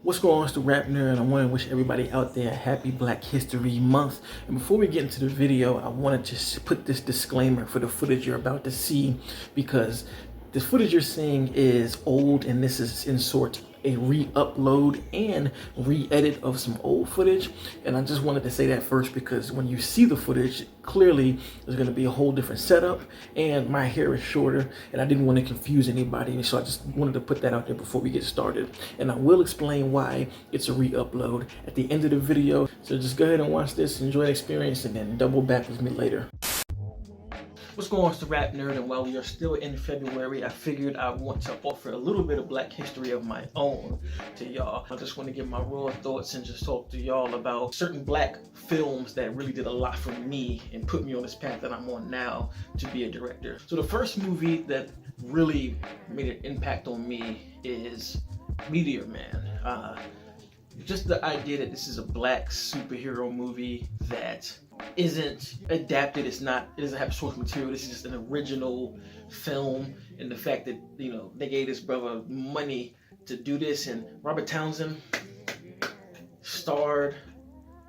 What's going on? It's the Rap Nerd. I want to wish everybody out there a happy Black History Month. And before we get into the video, I want to just put this disclaimer for the footage you're about to see, because this footage you're seeing is old, and this is in sort a re-upload and re-edit of some old footage. And I just wanted to say that first, because when you see the footage, clearly there's going to be a whole different setup, and my hair is shorter, and I didn't want to confuse anybody, so I just wanted to put that out there before we get started. And I will explain why it's a re-upload at the end of the video, so just go ahead and watch this, enjoy the experience, and then double back with me later. What's going on? It's the Rap Nerd, and while we are still in February, I figured I want to offer a little bit of Black history of my own to y'all. I just want to give my raw thoughts and just talk to y'all about certain Black films that really did a lot for me and put me on this path that I'm on now to be a director. So the first movie that really made an impact on me is Meteor Man. Just the idea that this is a Black superhero movie that isn't adapted, it doesn't have source material, this is just an original film, and the fact that, you know, they gave this brother money to do this, and Robert Townsend starred,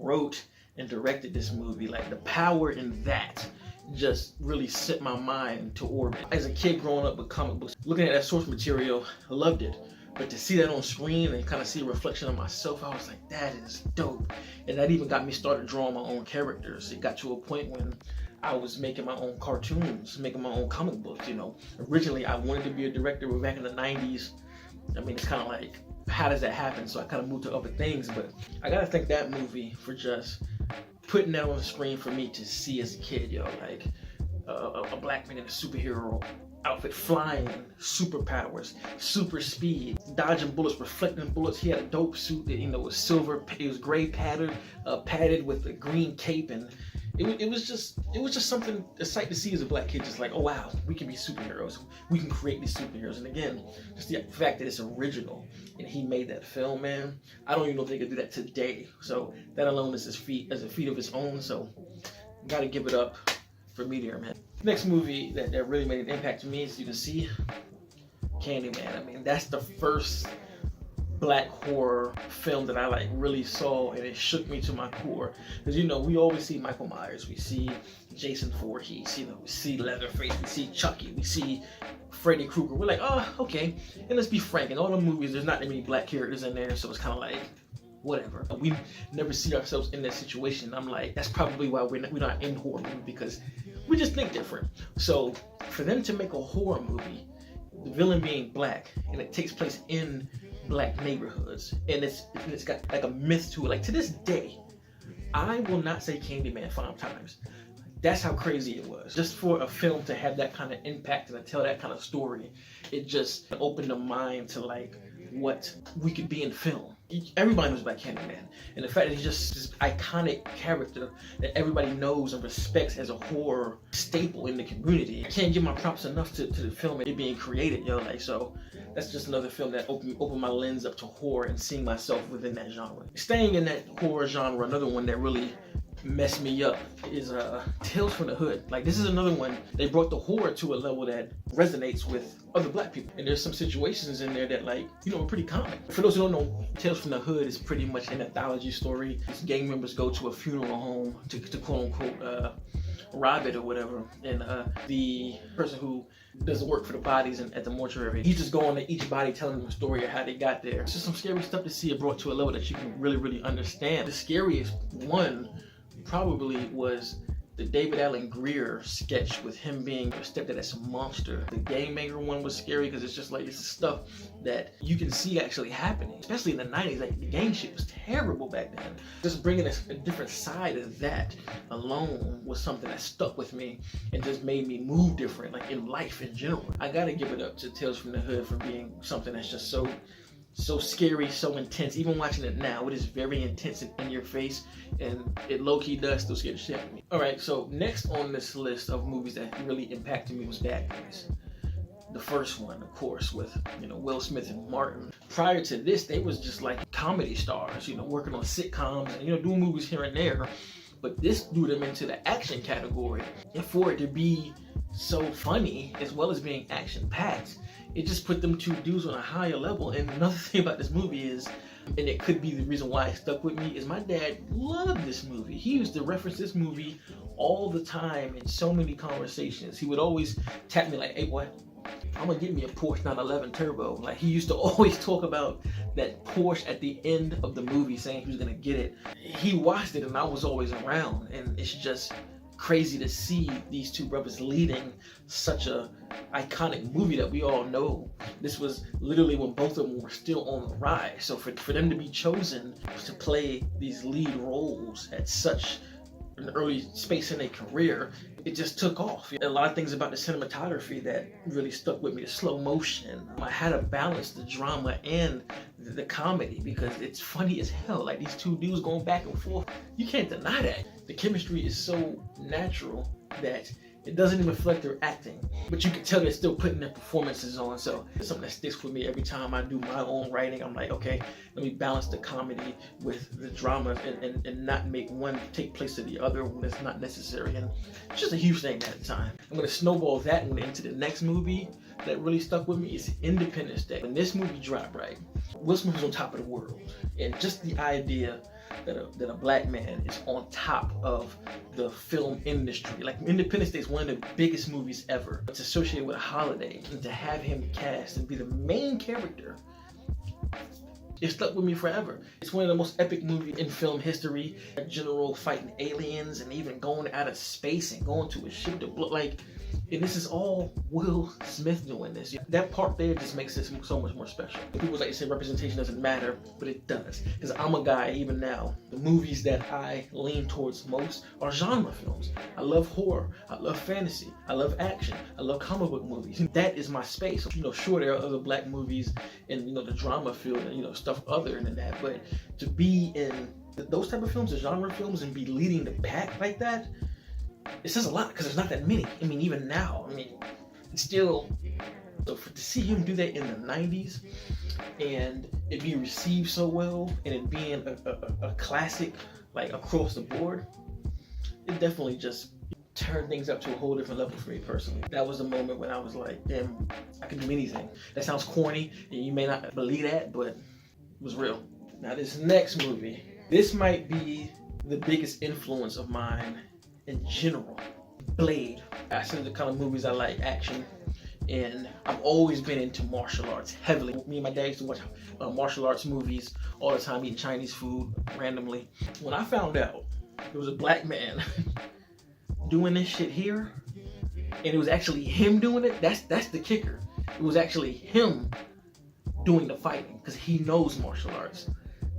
wrote, and directed this movie. Like, the power in that just really set my mind to orbit. As a kid growing up with comic books, looking at that source material, I loved it. But to see that on screen and kind of see a reflection of myself, I was like, that is dope. And that even got me started drawing my own characters. It got to a point when I was making my own cartoons, making my own comic books, you know. Originally, I wanted to be a director, but back in the 90s, I mean, it's kind of like, how does that happen? So I kind of moved to other things. But I got to thank that movie for just putting that on the screen for me to see as a kid, yo. Like, a Black man in a superhero outfit, flying, superpowers, super speed, dodging bullets, reflecting bullets. He had a dope suit that, you know, was silver, it was gray padded with a green cape, and it was just something, a sight to see as a Black kid. Just like, oh wow, we can be superheroes, we can create these superheroes. And again, just the fact that it's original and he made that film, man, I don't even know if they could do that today. So that alone is a feat of its own. So gotta give it up for Meteor Man. Next movie that really made an impact to me, as you can see, Candyman. I mean, that's the first Black horror film that I like really saw, and it shook me to my core. Because, you know, we always see Michael Myers, we see Jason Voorhees, you know, we see Leatherface, we see Chucky, we see Freddy Krueger. We're like, oh, okay. And let's be frank, in all the movies, there's not that many Black characters in there, so it's kind of like, whatever. We never see ourselves in that situation. I'm like, that's probably why we're not in horror movie, because we just think different. So for them to make a horror movie, the villain being Black, and it takes place in Black neighborhoods, and it's got like a myth to it. Like, to this day, I will not say Candyman 5 times. That's how crazy it was. Just for a film to have that kind of impact and to tell that kind of story, it just opened the mind to like what we could be in film. Everybody knows about Candyman, and the fact that he's just this iconic character that everybody knows and respects as a horror staple in the community. I can't give my props enough to the film and it being created, yo. Like, so that's just another film that opened my lens up to horror and seeing myself within that genre. Staying in that horror genre, another one that really messed me up is Tales from the Hood. Like, this is another one, they brought the horror to a level that resonates with other Black people, and there's some situations in there that, like, you know, are pretty common. For those who don't know, Tales from the Hood is pretty much an anthology story. These gang members go to a funeral home to quote unquote rob it or whatever, and the person who does the work for the bodies at the mortuary, he's just going to each body telling them a story of how they got there. It's just some scary stuff to see it brought to a level that you can really understand. The scariest one probably was the David Allen Greer sketch with him being stepdad as a monster. The Gang Maker one was scary because it's just like, it's stuff that you can see actually happening, especially in the 90s. Like, the gang shit was terrible back then. Just bringing a different side of that alone was something that stuck with me and just made me move different, like in life in general. I gotta give it up to Tales from the Hood for being something that's just so scary, so intense. Even watching it now, it is very intense and in your face, and it low-key does still scare the shit out of me. Alright, so next on this list of movies that really impacted me was Bad Boys. The first one, of course, with, you know, Will Smith and Martin. Prior to this, they was just like comedy stars, you know, working on sitcoms and, you know, doing movies here and there. But this threw them into the action category. And for it to be so funny, as well as being action-packed, it just put them two dudes on a higher level. And another thing about this movie is, and it could be the reason why it stuck with me, is my dad loved this movie. He used to reference this movie all the time in so many conversations. He would always tap me like, hey boy, I'm gonna get me a Porsche 911 Turbo. Like, he used to always talk about that Porsche at the end of the movie, saying he was gonna get it. He watched it and I was always around, and it's just crazy to see these two brothers leading such a iconic movie that we all know. This was literally when both of them were still on the rise. So for them to be chosen to play these lead roles at such an early space in their career, it just took off. A lot of things about the cinematography that really stuck with me. The slow motion. I had to balance the drama and the comedy, because it's funny as hell. Like, these two dudes going back and forth. You can't deny that. The chemistry is so natural that it doesn't even reflect their acting, but you can tell they're still putting their performances on. So it's something that sticks with me every time I do my own writing. I'm like, okay, let me balance the comedy with the drama, and not make one take place of the other when it's not necessary. And it's just a huge thing at the time. I'm gonna snowball that one into the next movie that really stuck with me. Is Independence Day. When this movie dropped, right, Will Smith was on top of the world, and just the idea that a black man is on top of the film industry. Like, Independence Day is one of the biggest movies ever. It's associated with a holiday, and to have him cast and be the main character, it stuck with me forever. It's one of the most epic movies in film history. A general fighting aliens and even going out of space and going to a ship to blow. Like, and this is all Will Smith doing this. That part there just makes this so much more special. People like to say representation doesn't matter, but it does. Because I'm a guy, even now, the movies that I lean towards most are genre films. I love horror, I love fantasy, I love action, I love comic book movies. That is my space. Sure, there are other black movies in the drama field and stuff other than that, but to be in those type of films, the genre films, and be leading the pack like that, it says a lot, because there's not that many. I mean, even now, it's still, so to see him do that in the 90s and it be received so well, and it being a classic, like, across the board, it definitely just turned things up to a whole different level for me personally. That was the moment when I was like, damn, I can do anything. That sounds corny, and you may not believe that, but it was real. Now, this next movie, this might be the biggest influence of mine in general. Blade. I said the kind of movies I like, action, and I've always been into martial arts heavily. Me and my dad used to watch martial arts movies all the time, eating Chinese food randomly. When I found out there was a black man doing this shit here, and it was actually him doing it, that's the kicker. It was actually him doing the fighting, because he knows martial arts.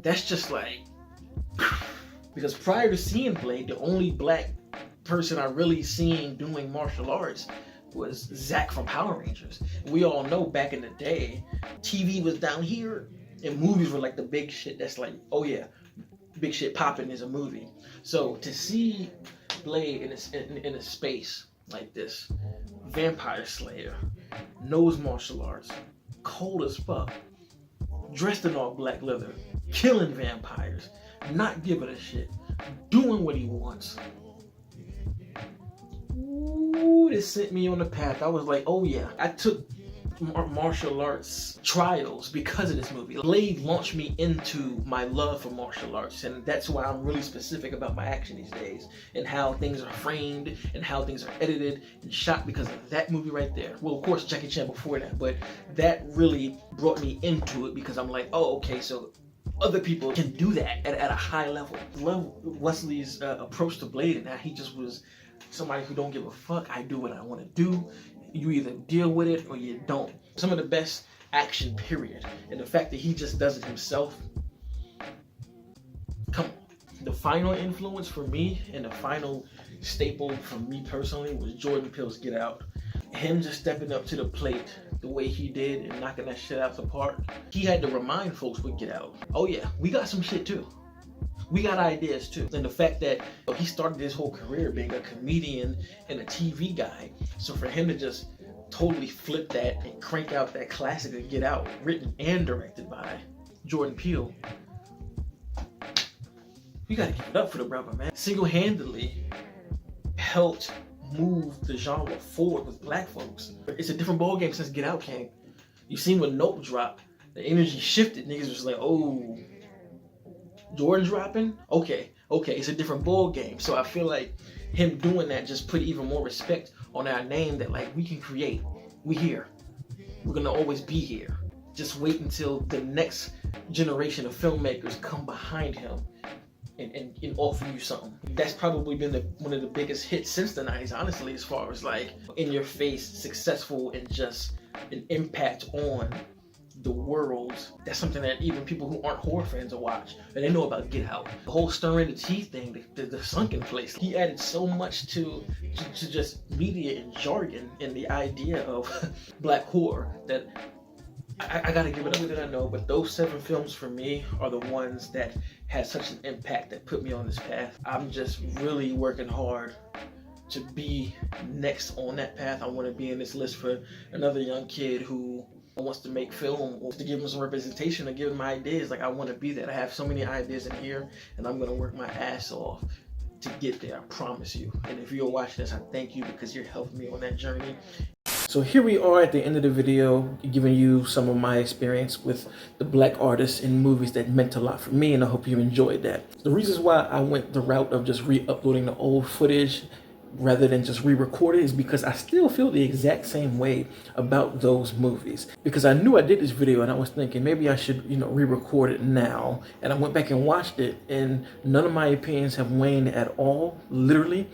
That's just like, because prior to seeing Blade, the only black person I really seen doing martial arts was Zack from Power Rangers. We all know back in the day, TV was down here and movies were like the big shit. That's like, oh yeah, big shit popping is a movie. So to see Blade in a space like this, vampire slayer, knows martial arts, cold as fuck, dressed in all black leather, killing vampires, not giving a shit, doing what he wants. Ooh, this sent me on the path. I was like, oh yeah. I took martial arts trials because of this movie. Blade launched me into my love for martial arts, and that's why I'm really specific about my action these days, and how things are framed and how things are edited and shot, because of that movie right there. Well, of course, Jackie Chan before that, but that really brought me into it, because I'm like, oh, okay, so other people can do that at a high level. Love Wesley's approach to Blade, and how he just was somebody who don't give a fuck. I do what I want to do. You either deal with it or you don't. Some of the best action, period. And the fact that he just does it himself. Come on. The final influence for me, and the final staple for me personally, was Jordan Peele's Get Out. Him just stepping up to the plate the way he did and knocking that shit out the park. He had to remind folks with Get Out, oh yeah, we got some shit too. We got ideas too. And the fact that he started his whole career being a comedian and a TV guy. So for him to just totally flip that and crank out that classic of Get Out, written and directed by Jordan Peele, you gotta give it up for the brother, man. Single-handedly helped move the genre forward with black folks. It's a different ballgame since Get Out came. You seen when Nope dropped, the energy shifted. Niggas was like, oh, Jordan dropping? Okay, it's a different ball game. So I feel like him doing that just put even more respect on our name, that like we can create. We here. We're gonna always be here. Just wait until the next generation of filmmakers come behind him and offer you something. That's probably been one of the biggest hits since the 90s, honestly, as far as like in your face, successful, and just an impact on the world. That's something that even people who aren't horror fans will watch, and they know about Get Out. The whole stirring the teeth thing, the sunken place. He added so much to just media and jargon and the idea of black horror that I gotta give it up that I know, but those 7 films for me are the ones that had such an impact that put me on this path. I'm just really working hard to be next on that path. I want to be in this list for another young kid who wants to make film, or to give him some representation, or give him ideas. Like, I want to be that. I have so many ideas in here, and I'm gonna work my ass off to get there. I promise you. And if you're watching this, I thank you, because you're helping me on that journey. So here we are at the end of the video, giving you some of my experience with the black artists in movies that meant a lot for me, and I hope you enjoyed that. The reasons why I went the route of just re-uploading the old footage rather than just re-record it is because I still feel the exact same way about those movies. Because I knew I did this video and I was thinking maybe I should, re-record it now. And I went back and watched it, and none of my opinions have waned at all, literally.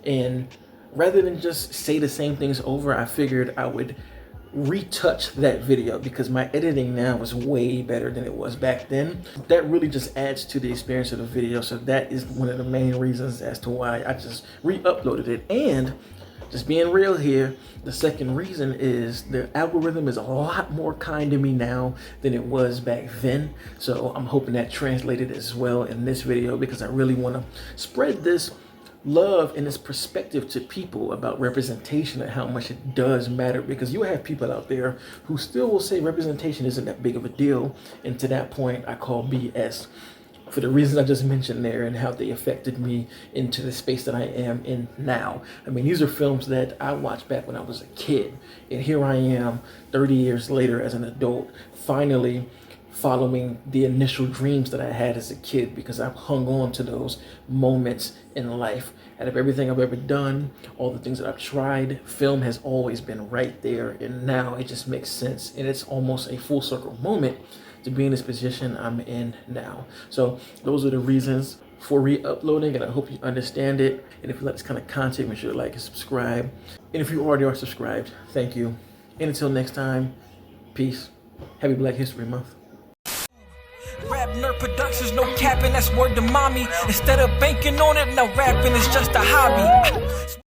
And rather than just say the same things over, I figured I would retouch that video, because my editing now is way better than it was back then. That really just adds to the experience of the video. So that is one of the main reasons as to why I just re-uploaded it. And just being real here, the second reason is the algorithm is a lot more kind to me now than it was back then. So I'm hoping that translated as well in this video, because I really want to spread this love and this perspective to people about representation and how much it does matter, because you have people out there who still will say representation isn't that big of a deal, and to that point I call BS, for the reasons I just mentioned there and how they affected me into the space that I am in now. I mean, these are films that I watched back when I was a kid, and here I am 30 years later as an adult, finally following the initial dreams that I had as a kid, because I've hung on to those moments in life. Out of everything I've ever done, all the things that I've tried, film has always been right there, and now it just makes sense, and it's almost a full circle moment to be in this position I'm in now. So those are the reasons for re-uploading, and I hope you understand it. And if you like this kind of content, make sure to like and subscribe. And if you already are subscribed, thank you. And until next time, peace. Happy Black History Month. Rap Nerd Productions, no capping, that's word to mommy. Instead of banking on it, now rapping is just a hobby.